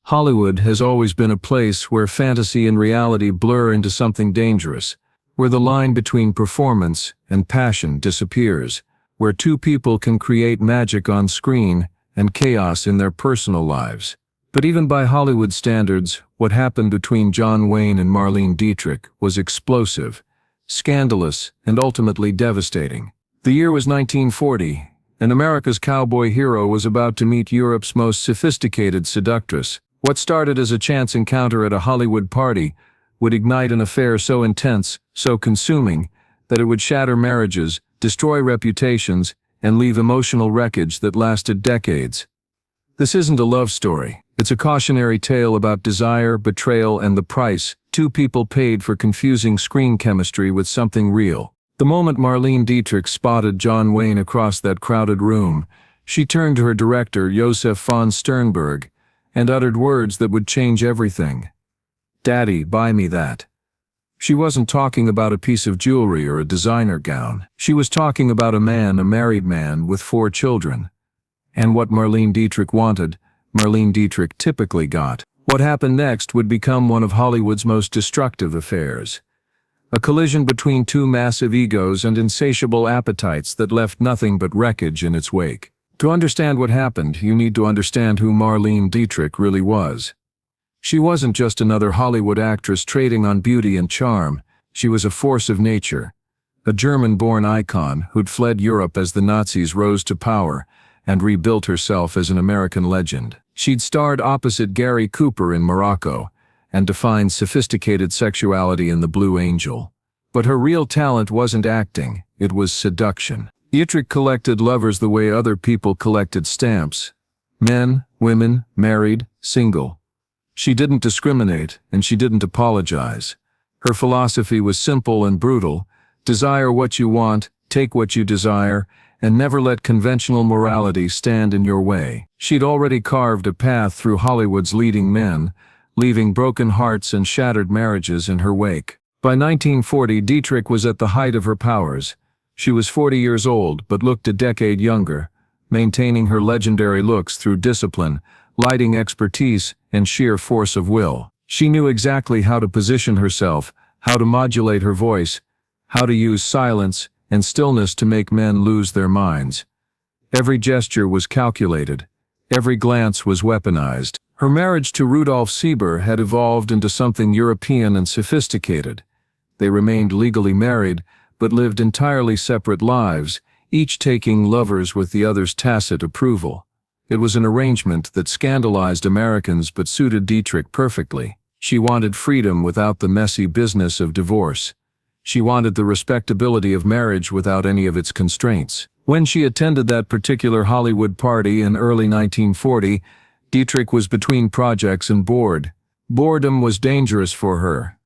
Hollywood has always been a place where fantasy and reality blur into something dangerous, where the line between performance and passion disappears, where two people can create magic on screen and chaos in their personal lives. But even by Hollywood standards, what happened between John Wayne and Marlene Dietrich was explosive, scandalous, and ultimately devastating. The year was 1940, and America's cowboy hero was about to meet Europe's most sophisticated seductress. What started as a chance encounter at a Hollywood party would ignite an affair so intense, so consuming, that it would shatter marriages, destroy reputations, and leave emotional wreckage that lasted decades. This isn't a love story. It's a cautionary tale about desire, betrayal, and the price two people paid for confusing screen chemistry with something real. The moment Marlene Dietrich spotted John Wayne across that crowded room, she turned to her director, Josef von Sternberg, and uttered words that would change everything. "Daddy, buy me that." She wasn't talking about a piece of jewelry or a designer gown. She was talking about a married man with 4 children. And what Marlene Dietrich wanted, Marlene Dietrich typically got. What happened next would become one of Hollywood's most destructive affairs. A collision between two massive egos and insatiable appetites that left nothing but wreckage in its wake. To understand what happened, you need to understand who Marlene Dietrich really was. She wasn't just another Hollywood actress trading on beauty and charm. She was a force of nature, a German-born icon who'd fled Europe as the Nazis rose to power and rebuilt herself as an American legend. She'd starred opposite Gary Cooper in Morocco and defined sophisticated sexuality in The Blue Angel. But her real talent wasn't acting, it was seduction. Dietrich collected lovers the way other people collected stamps. Men, women, married, single. She didn't discriminate, and she didn't apologize. Her philosophy was simple and brutal: desire what you want, take what you desire, and never let conventional morality stand in your way. She'd already carved a path through Hollywood's leading men, leaving broken hearts and shattered marriages in her wake. By 1940, Dietrich was at the height of her powers. She was 40 years old, but looked a decade younger, maintaining her legendary looks through discipline, lighting expertise, and sheer force of will. She knew exactly how to position herself, how to modulate her voice, how to use silence and stillness to make men lose their minds. Every gesture was calculated. Every glance was weaponized. Her marriage to Rudolf Sieber had evolved into something European and sophisticated. They remained legally married, but lived entirely separate lives, each taking lovers with the other's tacit approval. It was an arrangement that scandalized Americans but suited Dietrich perfectly. She wanted freedom without the messy business of divorce. She wanted the respectability of marriage without any of its constraints. When she attended that particular Hollywood party in early 1940, Dietrich was between projects and bored. Boredom was dangerous for her.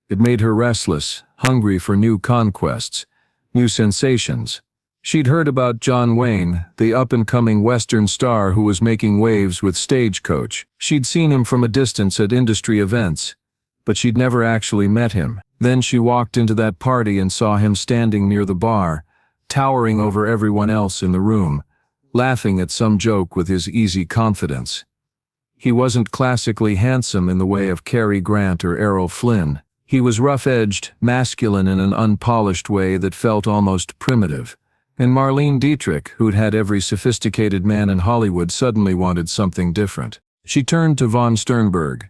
It made her restless, hungry for new conquests, new sensations. She'd heard about John Wayne, the up-and-coming Western star who was making waves with Stagecoach. She'd seen him from a distance at industry events, but she'd never actually met him. Then she walked into that party and saw him standing near the bar, towering over everyone else in the room, laughing at some joke with his easy confidence. He wasn't classically handsome in the way of Cary Grant or Errol Flynn. He was rough-edged, masculine in an unpolished way that felt almost primitive. And Marlene Dietrich, who'd had every sophisticated man in Hollywood, suddenly wanted something different. She turned to von Sternberg,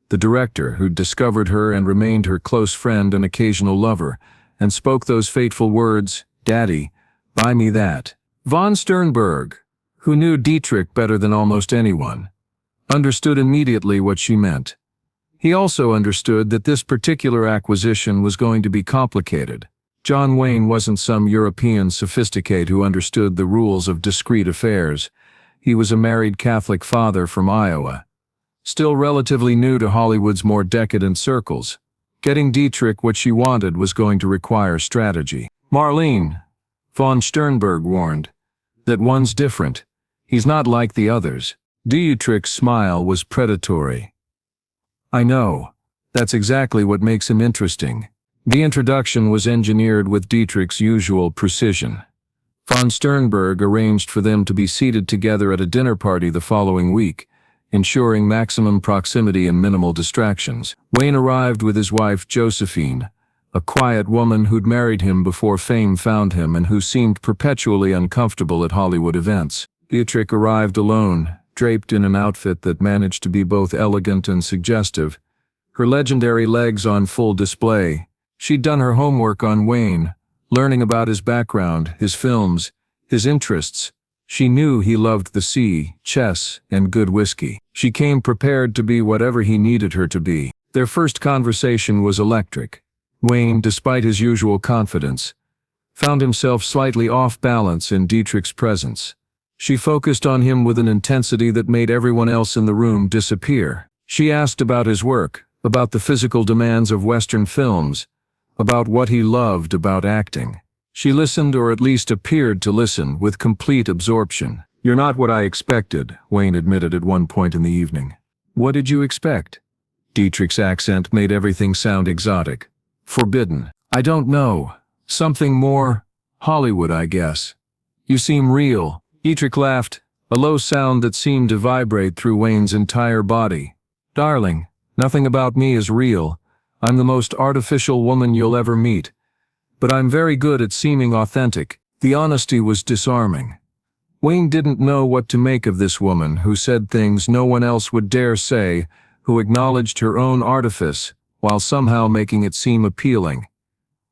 the director who'd discovered her and remained her close friend and occasional lover, and spoke those fateful words, "Daddy, buy me that." Von Sternberg, who knew Dietrich better than almost anyone, understood immediately what she meant. He also understood that this particular acquisition was going to be complicated. John Wayne wasn't some European sophisticate who understood the rules of discreet affairs. He was a married Catholic father from Iowa, still relatively new to Hollywood's more decadent circles. Getting Dietrich what she wanted was going to require strategy. "Marlene," von Sternberg warned, "that one's different. He's not like the others." Dietrich's smile was predatory. "I know. That's exactly what makes him interesting." The introduction was engineered with Dietrich's usual precision. Von Sternberg arranged for them to be seated together at a dinner party the following week, ensuring maximum proximity and minimal distractions. Wayne arrived with his wife Josephine, a quiet woman who'd married him before fame found him and who seemed perpetually uncomfortable at Hollywood events. Dietrich arrived alone, draped in an outfit that managed to be both elegant and suggestive, her legendary legs on full display. She'd done her homework on Wayne, learning about his background, his films, his interests. She knew he loved the sea, chess, and good whiskey. She came prepared to be whatever he needed her to be. Their first conversation was electric. Wayne, despite his usual confidence, found himself slightly off balance in Dietrich's presence. She focused on him with an intensity that made everyone else in the room disappear. She asked about his work, about the physical demands of Western films, about what he loved about acting. She listened, or at least appeared to listen, with complete absorption. "You're not what I expected," Wayne admitted at one point in the evening. "What did you expect?" Dietrich's accent made everything sound exotic. "Forbidden. I don't know. Something more Hollywood, I guess. You seem real." Dietrich laughed, a low sound that seemed to vibrate through Wayne's entire body. "Darling, nothing about me is real. I'm the most artificial woman you'll ever meet. But I'm very good at seeming authentic." The honesty was disarming. Wayne didn't know what to make of this woman who said things no one else would dare say, who acknowledged her own artifice, while somehow making it seem appealing.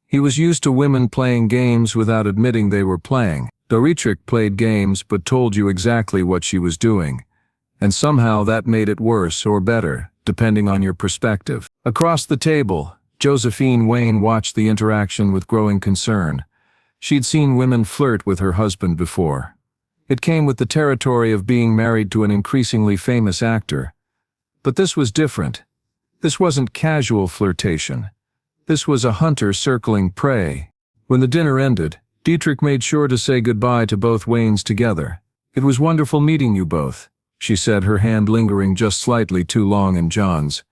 He was used to women playing games without admitting they were playing. Dietrich played games but told you exactly what she was doing, and somehow that made it worse or better, depending on your perspective. Across the table, Josephine Wayne watched the interaction with growing concern. She'd seen women flirt with her husband before. It came with the territory of being married to an increasingly famous actor. But this was different. This wasn't casual flirtation. This was a hunter circling prey. When the dinner ended, Dietrich made sure to say goodbye to both Waynes together. "It was wonderful meeting you both," she said, her hand lingering just slightly too long in John's.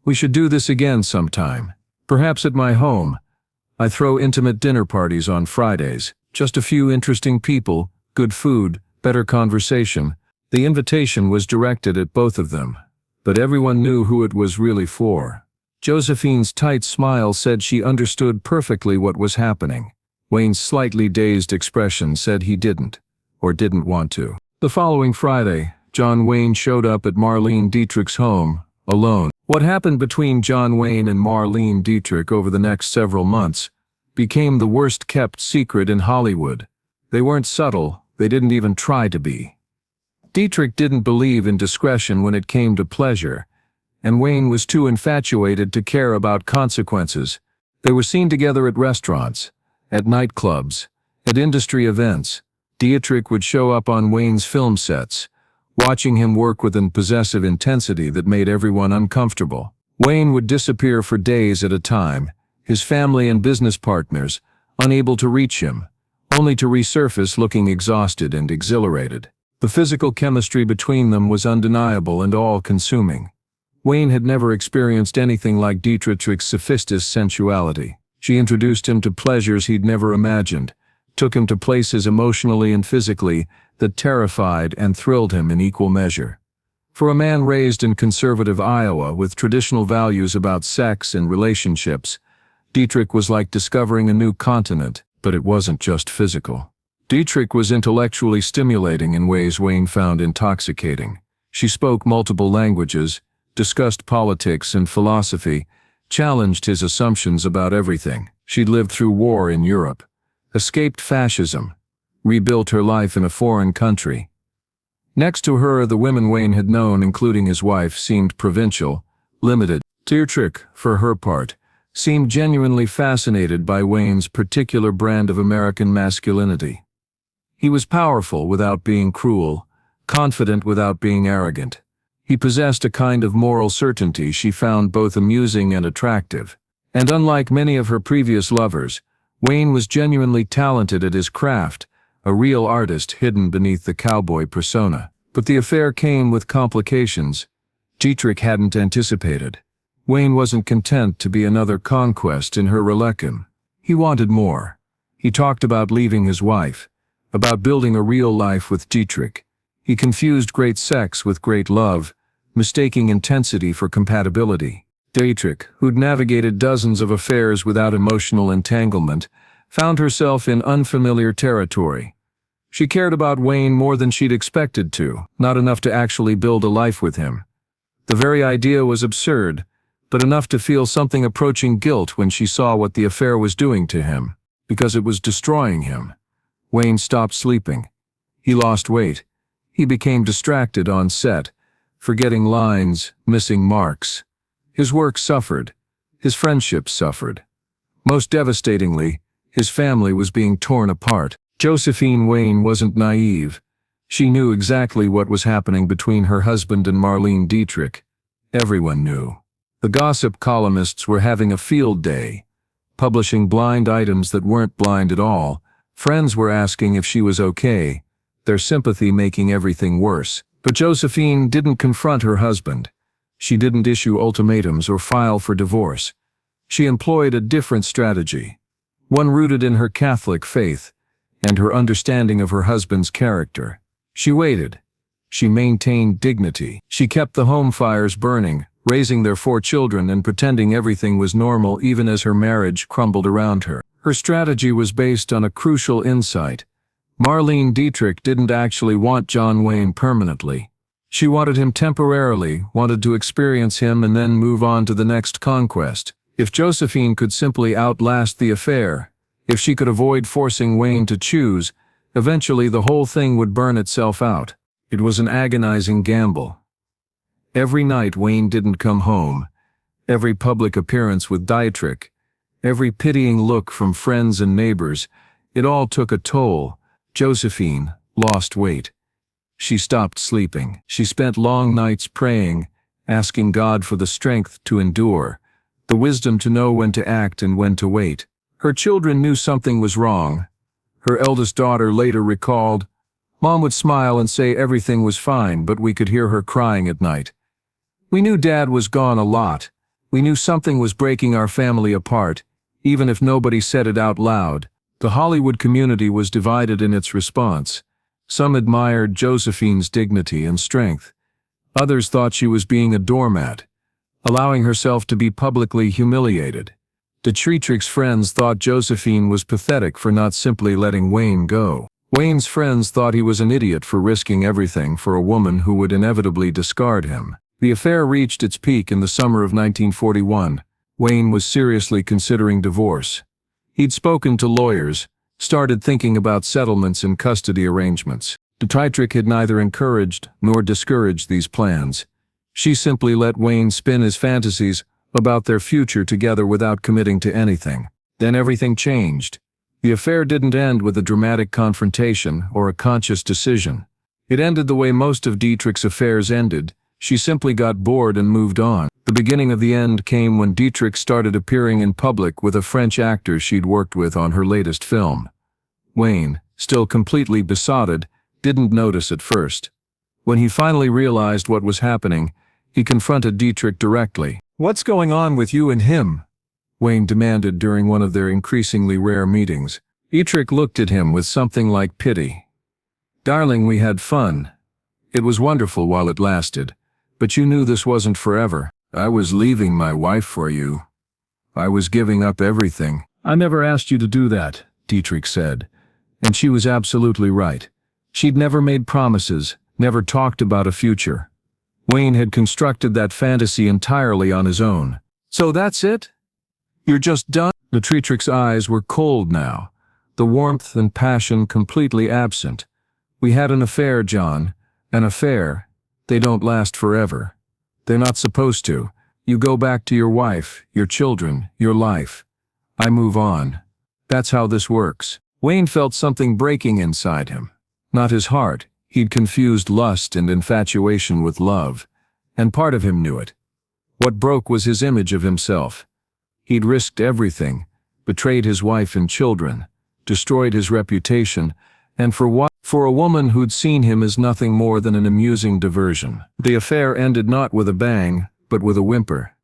"We should do this again sometime. Perhaps at my home. I throw intimate dinner parties on Fridays. Just a few interesting people, good food, better conversation." The invitation was directed at both of them, but everyone knew who it was really for. Josephine's tight smile said she understood perfectly what was happening. Wayne's slightly dazed expression said he didn't, or didn't want to. The following Friday, John Wayne showed up at Marlene Dietrich's home, alone. What happened between John Wayne and Marlene Dietrich over the next several months became the worst-kept secret in Hollywood. They weren't subtle, they didn't even try to be. Dietrich didn't believe in discretion when it came to pleasure, and Wayne was too infatuated to care about consequences. They were seen together at restaurants, at nightclubs, at industry events. Dietrich would show up on Wayne's film sets, watching him work with an possessive intensity that made everyone uncomfortable. Wayne would disappear for days at a time, his family and business partners unable to reach him, only to resurface looking exhausted and exhilarated. The physical chemistry between them was undeniable and all-consuming. Wayne had never experienced anything like Dietrich's sophisticated sensuality. She introduced him to pleasures he'd never imagined, took him to places emotionally and physically that terrified and thrilled him in equal measure. For a man raised in conservative Iowa with traditional values about sex and relationships, Dietrich was like discovering a new continent, but it wasn't just physical. Dietrich was intellectually stimulating in ways Wayne found intoxicating. She spoke multiple languages, discussed politics and philosophy, challenged his assumptions about everything. She'd lived through war in Europe, escaped fascism, rebuilt her life in a foreign country. Next to her, the women Wayne had known, including his wife, seemed provincial, limited. Dietrich, for her part, seemed genuinely fascinated by Wayne's particular brand of American masculinity. He was powerful without being cruel, confident without being arrogant. He possessed a kind of moral certainty she found both amusing and attractive. And unlike many of her previous lovers, Wayne was genuinely talented at his craft, a real artist hidden beneath the cowboy persona. But the affair came with complications Dietrich hadn't anticipated. Wayne wasn't content to be another conquest in her relecum. He wanted more. He talked about leaving his wife, about building a real life with Dietrich. He confused great sex with great love, mistaking intensity for compatibility. Dietrich, who'd navigated dozens of affairs without emotional entanglement, found herself in unfamiliar territory. She cared about Wayne more than she'd expected to, not enough to actually build a life with him. The very idea was absurd, but enough to feel something approaching guilt when she saw what the affair was doing to him, because it was destroying him. Wayne stopped sleeping. He lost weight. He became distracted on set, forgetting lines, missing marks. His work suffered. His friendships suffered. Most devastatingly, his family was being torn apart. Josephine Wayne wasn't naive. She knew exactly what was happening between her husband and Marlene Dietrich. Everyone knew. The gossip columnists were having a field day, publishing blind items that weren't blind at all. Friends were asking if she was okay, their sympathy making everything worse. But Josephine didn't confront her husband. She didn't issue ultimatums or file for divorce. She employed a different strategy, one rooted in her Catholic faith and her understanding of her husband's character. She waited. She maintained dignity. She kept the home fires burning, raising their 4 children and pretending everything was normal even as her marriage crumbled around her. Her strategy was based on a crucial insight. Marlene Dietrich didn't actually want John Wayne permanently. She wanted him temporarily, wanted to experience him and then move on to the next conquest. If Josephine could simply outlast the affair, if she could avoid forcing Wayne to choose, eventually the whole thing would burn itself out. It was an agonizing gamble. Every night Wayne didn't come home. Every public appearance with Dietrich, every pitying look from friends and neighbors, it all took a toll. Josephine lost weight. She stopped sleeping. She spent long nights praying, asking God for the strength to endure, the wisdom to know when to act and when to wait. Her children knew something was wrong. Her eldest daughter later recalled, "Mom would smile and say everything was fine, but we could hear her crying at night. We knew Dad was gone a lot. We knew something was breaking our family apart, even if nobody said it out loud." The Hollywood community was divided in its response. Some admired Josephine's dignity and strength. Others thought she was being a doormat, allowing herself to be publicly humiliated. Dietrich's friends thought Josephine was pathetic for not simply letting Wayne go. Wayne's friends thought he was an idiot for risking everything for a woman who would inevitably discard him. The affair reached its peak in the summer of 1941. Wayne was seriously considering divorce. He'd spoken to lawyers, started thinking about settlements and custody arrangements. Dietrich had neither encouraged nor discouraged these plans. She simply let Wayne spin his fantasies about their future together without committing to anything. Then everything changed. The affair didn't end with a dramatic confrontation or a conscious decision. It ended the way most of Dietrich's affairs ended. She simply got bored and moved on. The beginning of the end came when Dietrich started appearing in public with a French actor she'd worked with on her latest film. Wayne, still completely besotted, didn't notice at first. When he finally realized what was happening, he confronted Dietrich directly. "What's going on with you and him?" Wayne demanded during one of their increasingly rare meetings. Dietrich looked at him with something like pity. "Darling, we had fun. It was wonderful while it lasted. But you knew this wasn't forever. I was leaving my wife for you. I was giving up everything." "I never asked you to do that," Dietrich said. And she was absolutely right. She'd never made promises, never talked about a future. Wayne had constructed that fantasy entirely on his own. "So that's it? You're just done?" Dietrich's eyes were cold now, the warmth and passion completely absent. "We had an affair, John. An affair. They don't last forever. They're not supposed to. You go back to your wife, your children, your life. I move on. That's how this works." Wayne felt something breaking inside him. Not his heart. He'd confused lust and infatuation with love, and part of him knew it. What broke was his image of himself. He'd risked everything, betrayed his wife and children, destroyed his reputation, and for a woman who'd seen him as nothing more than an amusing diversion. The affair ended not with a bang, but with a whimper.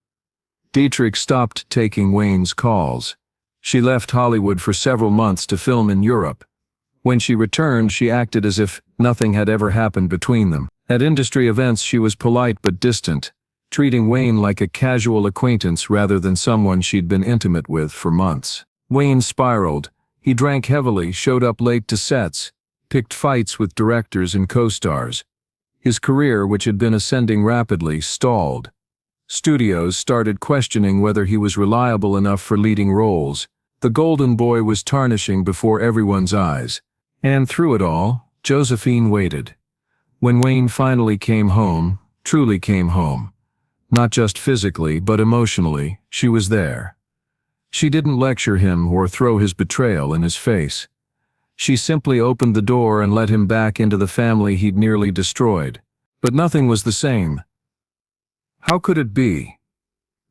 Dietrich stopped taking Wayne's calls. She left Hollywood for several months to film in Europe. When she returned, she acted as if nothing had ever happened between them. At industry events she was polite but distant, treating Wayne like a casual acquaintance rather than someone she'd been intimate with for months. Wayne spiraled. He drank heavily, showed up late to sets, picked fights with directors and co-stars. His career, which had been ascending rapidly, stalled. Studios started questioning whether he was reliable enough for leading roles. The golden boy was tarnishing before everyone's eyes. And through it all, Josephine waited. When Wayne finally came home, truly came home, not just physically but emotionally, she was there. She didn't lecture him or throw his betrayal in his face. She simply opened the door and let him back into the family he'd nearly destroyed. But nothing was the same. How could it be?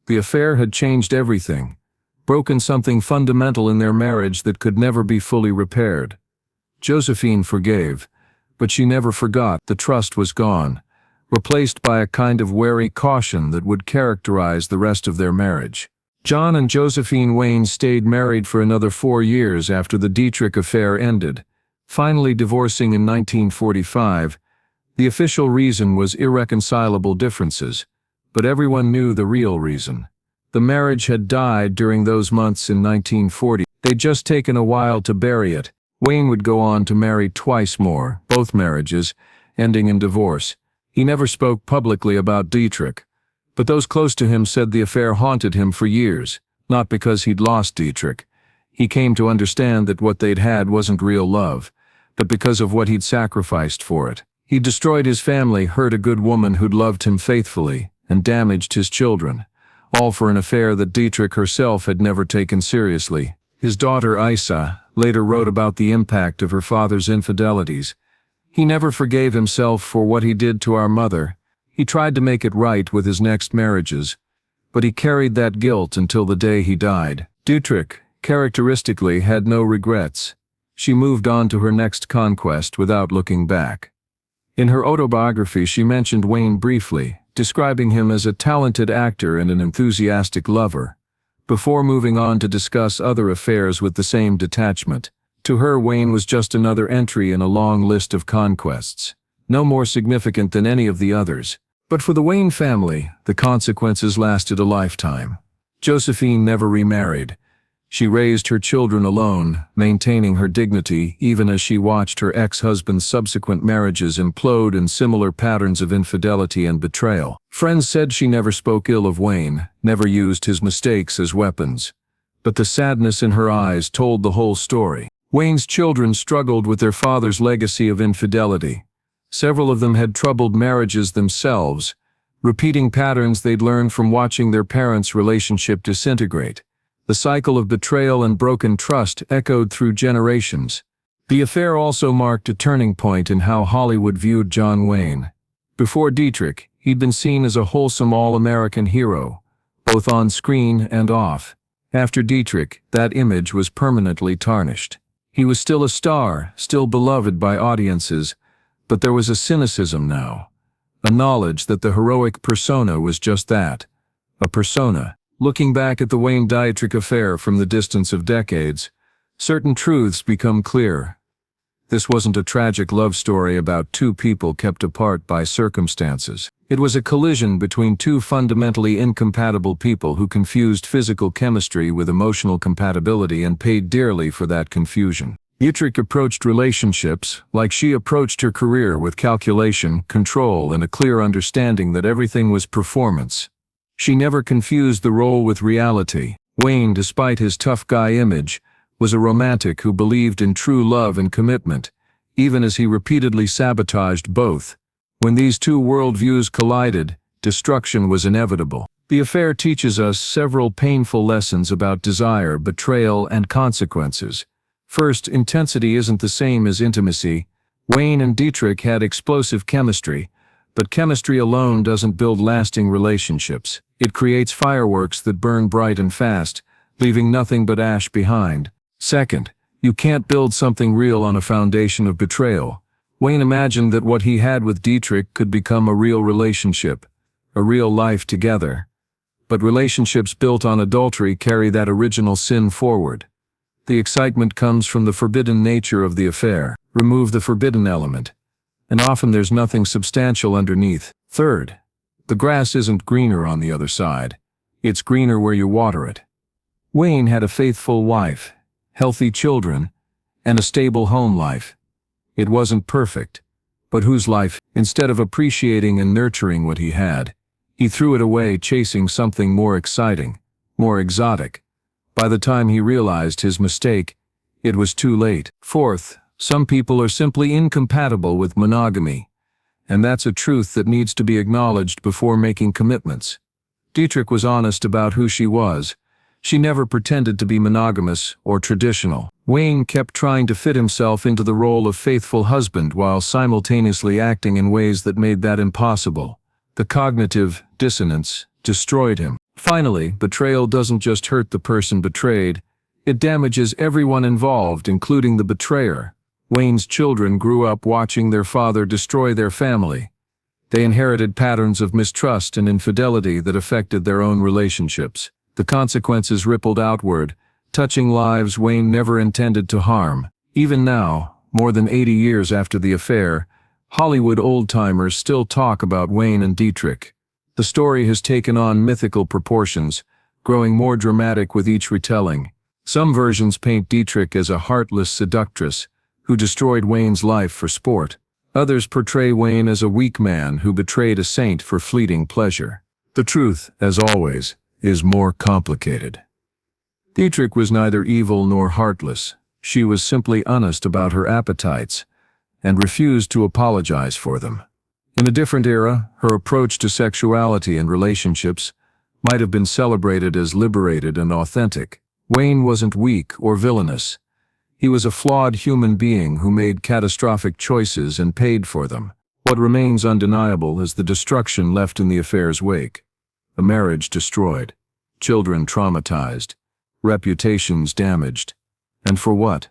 The affair had changed everything, broken something fundamental in their marriage that could never be fully repaired. Josephine forgave, but she never forgot. The trust was gone, replaced by a kind of wary caution that would characterize the rest of their marriage. John and Josephine Wayne stayed married for another 4 years after the Dietrich affair ended, finally divorcing in 1945. The official reason was irreconcilable differences, but everyone knew the real reason. The marriage had died during those months in 1940. They'd just taken a while to bury it. Wayne would go on to marry twice more, both marriages ending in divorce. He never spoke publicly about Dietrich, but those close to him said the affair haunted him for years, not because he'd lost Dietrich. He came to understand that what they'd had wasn't real love, but because of what he'd sacrificed for it. He destroyed his family, hurt a good woman who'd loved him faithfully, and damaged his children, all for an affair that Dietrich herself had never taken seriously. His daughter Isa later wrote about the impact of her father's infidelities. He never forgave himself for what he did to our mother. He tried to make it right with his next marriages, but he carried that guilt until the day he died. Dietrich, characteristically, had no regrets. She moved on to her next conquest without looking back. In her autobiography, she mentioned Wayne briefly, describing him as a talented actor and an enthusiastic lover, before moving on to discuss other affairs with the same detachment. To her, Wayne was just another entry in a long list of conquests, no more significant than any of the others. But for the Wayne family, the consequences lasted a lifetime. Josephine never remarried. She raised her children alone, maintaining her dignity even as she watched her ex-husband's subsequent marriages implode in similar patterns of infidelity and betrayal. Friends said she never spoke ill of Wayne, never used his mistakes as weapons. But the sadness in her eyes told the whole story. Wayne's children struggled with their father's legacy of infidelity. Several of them had troubled marriages themselves, repeating patterns they'd learned from watching their parents' relationship disintegrate. The cycle of betrayal and broken trust echoed through generations. The affair also marked a turning point in how Hollywood viewed John Wayne. Before Dietrich, he'd been seen as a wholesome all-American hero, both on screen and off. After Dietrich, that image was permanently tarnished. He was still a star, still beloved by audiences, but there was a cynicism now, a knowledge that the heroic persona was just that, a persona. Looking back at the Wayne Dietrich affair from the distance of decades, certain truths become clear. This wasn't a tragic love story about two people kept apart by circumstances. It was a collision between two fundamentally incompatible people who confused physical chemistry with emotional compatibility and paid dearly for that confusion. Dietrich approached relationships like she approached her career, with calculation, control, and a clear understanding that everything was performance. She never confused the role with reality. Wayne, despite his tough guy image, was a romantic who believed in true love and commitment, even as he repeatedly sabotaged both. When these two worldviews collided, destruction was inevitable. The affair teaches us several painful lessons about desire, betrayal, and consequences. First, intensity isn't the same as intimacy. Wayne and Dietrich had explosive chemistry, but chemistry alone doesn't build lasting relationships. It creates fireworks that burn bright and fast, leaving nothing but ash behind. Second, you can't build something real on a foundation of betrayal. Wayne imagined that what he had with Dietrich could become a real relationship, a real life together. But relationships built on adultery carry that original sin forward. The excitement comes from the forbidden nature of the affair. Remove the forbidden element. and often there's nothing substantial underneath. Third, the grass isn't greener on the other side. It's greener where you water it. Wayne had a faithful wife, healthy children, and a stable home life. It wasn't perfect, but whose life, instead of appreciating and nurturing what he had, he threw it away chasing something more exciting, more exotic. By the time he realized his mistake, it was too late. Fourth, some people are simply incompatible with monogamy, and that's a truth that needs to be acknowledged before making commitments. Dietrich was honest about who she was. She never pretended to be monogamous or traditional. Wayne kept trying to fit himself into the role of faithful husband while simultaneously acting in ways that made that impossible. The cognitive dissonance destroyed him. Finally, betrayal doesn't just hurt the person betrayed, it damages everyone involved, including the betrayer. Wayne's children grew up watching their father destroy their family. They inherited patterns of mistrust and infidelity that affected their own relationships. The consequences rippled outward, touching lives Wayne never intended to harm. Even now, more than 80 years after the affair, Hollywood old-timers still talk about Wayne and Dietrich. The story has taken on mythical proportions, growing more dramatic with each retelling. Some versions paint Dietrich as a heartless seductress who destroyed Wayne's life for sport. Others portray Wayne as a weak man who betrayed a saint for fleeting pleasure. The truth, as always, is more complicated. Dietrich was neither evil nor heartless. She was simply honest about her appetites and refused to apologize for them. In a different era, her approach to sexuality and relationships might have been celebrated as liberated and authentic. Wayne wasn't weak or villainous. He was a flawed human being who made catastrophic choices and paid for them. What remains undeniable is the destruction left in the affair's wake. A marriage destroyed, children traumatized, reputations damaged. And for what?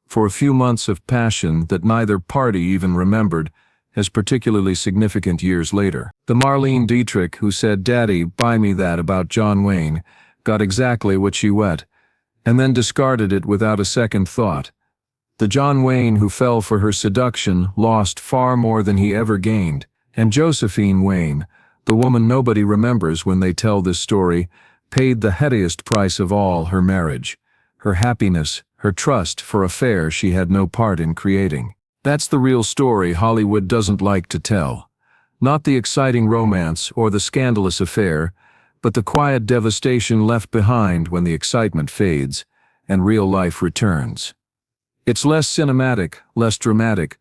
For a few months of passion that neither party even remembered as particularly significant years later. The Marlene Dietrich who said, "Daddy, buy me that," about John Wayne, got exactly what she wet, and then discarded it without a second thought. The John Wayne who fell for her seduction lost far more than he ever gained. And Josephine Wayne, the woman nobody remembers when they tell this story, paid the heaviest price of all: her marriage, her happiness, her trust for affair she had no part in creating. That's the real story Hollywood doesn't like to tell. Not the exciting romance or the scandalous affair, but the quiet devastation left behind when the excitement fades and real life returns. It's less cinematic, less dramatic,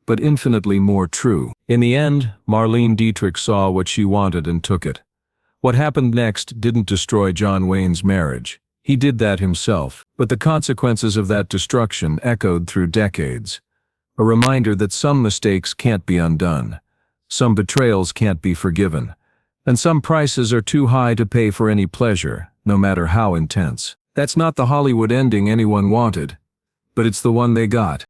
but infinitely more true. In the end, Marlene Dietrich saw what she wanted and took it. What happened next didn't destroy John Wayne's marriage. He did that himself, but the consequences of that destruction echoed through decades. A reminder that some mistakes can't be undone, some betrayals can't be forgiven, and some prices are too high to pay for any pleasure, no matter how intense. That's not the Hollywood ending anyone wanted, but it's the one they got.